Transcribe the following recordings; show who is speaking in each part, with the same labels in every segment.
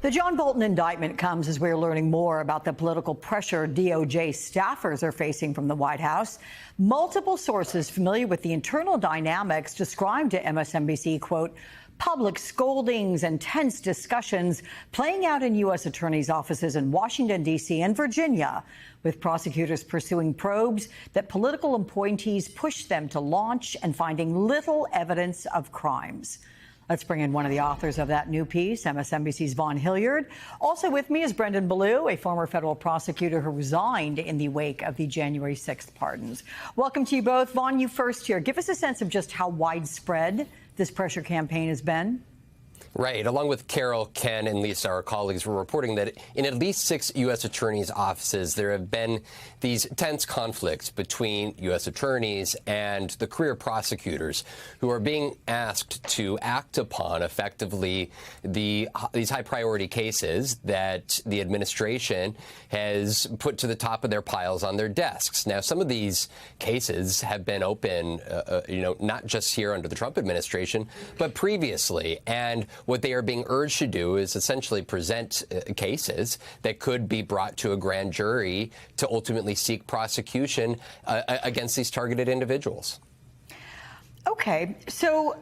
Speaker 1: The John Bolton indictment comes as we're learning more about the political pressure DOJ staffers are facing from the White House. Multiple sources familiar with the internal dynamics described to MSNBC, quote, public scoldings and tense discussions playing out in U.S. attorneys' offices in Washington, D.C. and Virginia, with prosecutors pursuing probes that political appointees pushed them to launch and finding little evidence of crimes. Let's bring in one of the authors of that new piece, MSNBC's Vaughn Hilliard. Also with me is Brendan Ballou, a former federal prosecutor who resigned in the wake of the January 6th pardons. Welcome to you both. Vaughn, you first here. Give us a sense of just how widespread this pressure campaign has been.
Speaker 2: Right. Along with Carol, Ken, and Lisa, our colleagues, were reporting that in at least 6 U.S. attorneys' offices, there have been these tense conflicts between U.S. attorneys and the career prosecutors who are being asked to act upon effectively these high-priority cases that the administration has put to the top of their piles on their desks. Now, some of these cases have been open, not just here under the Trump administration, but previously. And what they are being urged to do is essentially present cases that could be brought to a grand jury to ultimately seek prosecution against these targeted individuals.
Speaker 1: Okay, so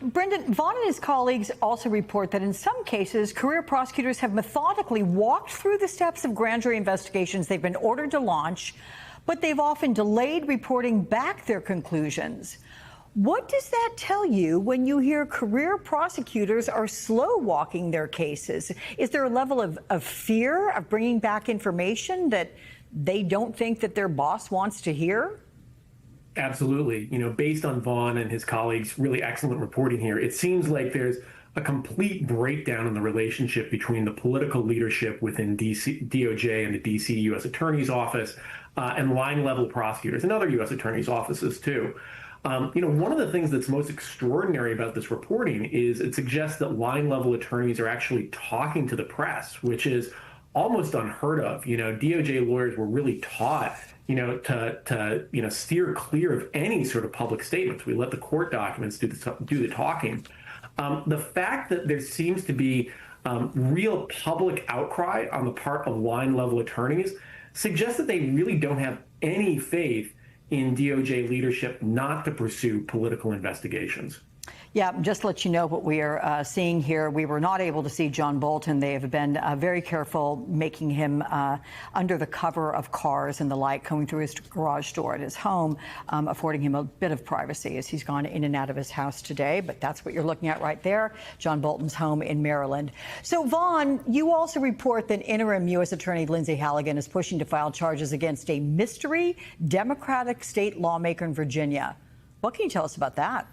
Speaker 1: Brendan, Vaughn and his colleagues also report that in some cases, career prosecutors have methodically walked through the steps of grand jury investigations they've been ordered to launch, but they've often delayed reporting back their conclusions. What does that tell you when you hear career prosecutors are slow walking their cases? Is there a level of fear of bringing back information that they don't think that their boss wants to hear?
Speaker 3: Absolutely. Based on Vaughn and his colleagues' really excellent reporting here, it seems like there's a complete breakdown in the relationship between the political leadership within DOJ and the DC U.S. Attorney's Office and line-level prosecutors and other U.S. attorneys' offices, too. One of the things that's most extraordinary about this reporting is it suggests that line-level attorneys are actually talking to the press, which is almost unheard of. DOJ lawyers were really taught, to steer clear of any sort of public statements. We let the court documents do the talking. The fact that there seems to be real public outcry on the part of line-level attorneys suggests that they really don't have any faith in DOJ leadership not to pursue political investigations.
Speaker 1: Yeah, just to let you know what we are seeing here. We were not able to see John Bolton. They have been very careful making him under the cover of cars and the like, coming through his garage door at his home, affording him a bit of privacy as he's gone in and out of his house today. But that's what you're looking at right there, John Bolton's home in Maryland. So, Vaughn, you also report that interim U.S. Attorney Lindsay Halligan is pushing to file charges against a mystery Democratic state lawmaker in Virginia. What can you tell us about that?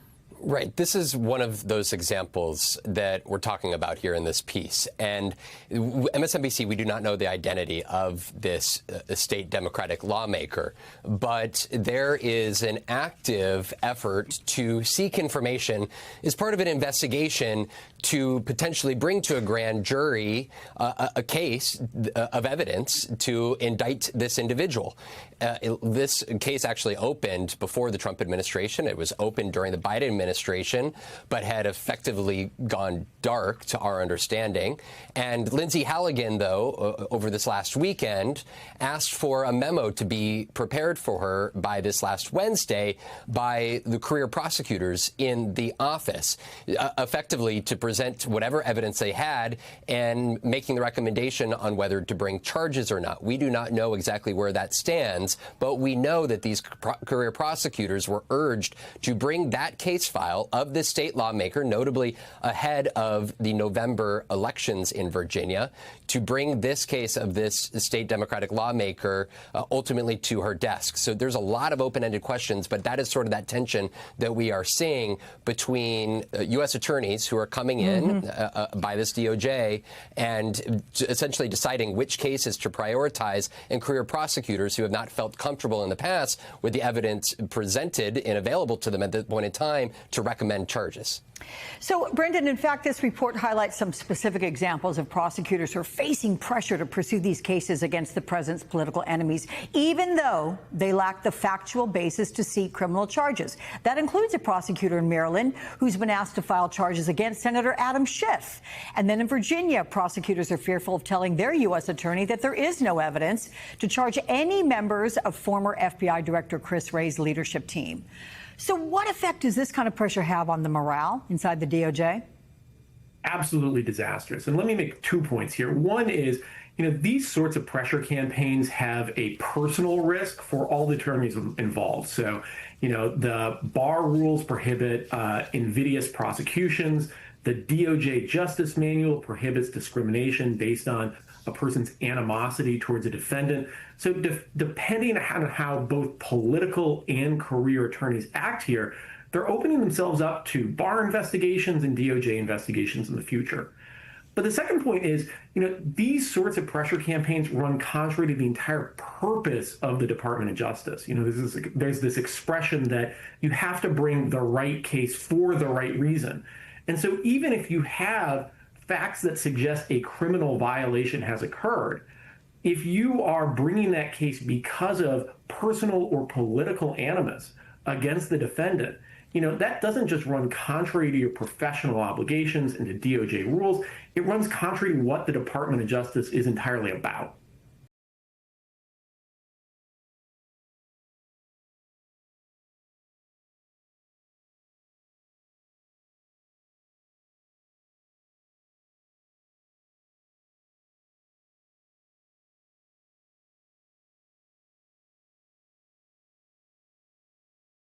Speaker 2: Right. This is one of those examples that we're talking about here in this piece. And MSNBC, we do not know the identity of this state Democratic lawmaker, but there is an active effort to seek information as part of an investigation to potentially bring to a grand jury a case of evidence to indict this individual. This case actually opened before the Trump administration. It was opened during the Biden administration, but had effectively gone dark to our understanding. And Lindsay Halligan, though, over this last weekend, asked for a memo to be prepared for her by this last Wednesday by the career prosecutors in the office, effectively to present whatever evidence they had and making the recommendation on whether to bring charges or not. We do not know exactly where that stands, but we know that these career prosecutors were urged to bring that case file of this state lawmaker, notably ahead of the November elections in Virginia, to bring this case of this state Democratic lawmaker ultimately to her desk. So there's a lot of open-ended questions, but that is sort of that tension that we are seeing between U.S. attorneys who are coming in by this DOJ and essentially deciding which cases to prioritize, and career prosecutors who have not felt comfortable in the past with the evidence presented and available to them at this point in time to recommend charges.
Speaker 1: So, Brendan, in fact, this report highlights some specific examples of prosecutors who are facing pressure to pursue these cases against the president's political enemies, even though they lack the factual basis to seek criminal charges. That includes a prosecutor in Maryland who's been asked to file charges against Senator Adam Schiff. And then in Virginia, prosecutors are fearful of telling their U.S. attorney that there is no evidence to charge any members of former FBI Director Chris Wray's leadership team. So what effect does this kind of pressure have on the morale inside the DOJ?
Speaker 3: Absolutely disastrous. And let me make 2 points here. One is, these sorts of pressure campaigns have a personal risk for all the attorneys involved. So, the bar rules prohibit invidious prosecutions. The DOJ Justice Manual prohibits discrimination based on a person's animosity towards a defendant. So depending on how both political and career attorneys act here, they're opening themselves up to bar investigations and DOJ investigations in the future. But the second point is, these sorts of pressure campaigns run contrary to the entire purpose of the Department of Justice. There's this expression that you have to bring the right case for the right reason. And so even if you have facts that suggest a criminal violation has occurred, if you are bringing that case because of personal or political animus against the defendant, that doesn't just run contrary to your professional obligations and to DOJ rules. It runs contrary to what the Department of Justice is entirely about.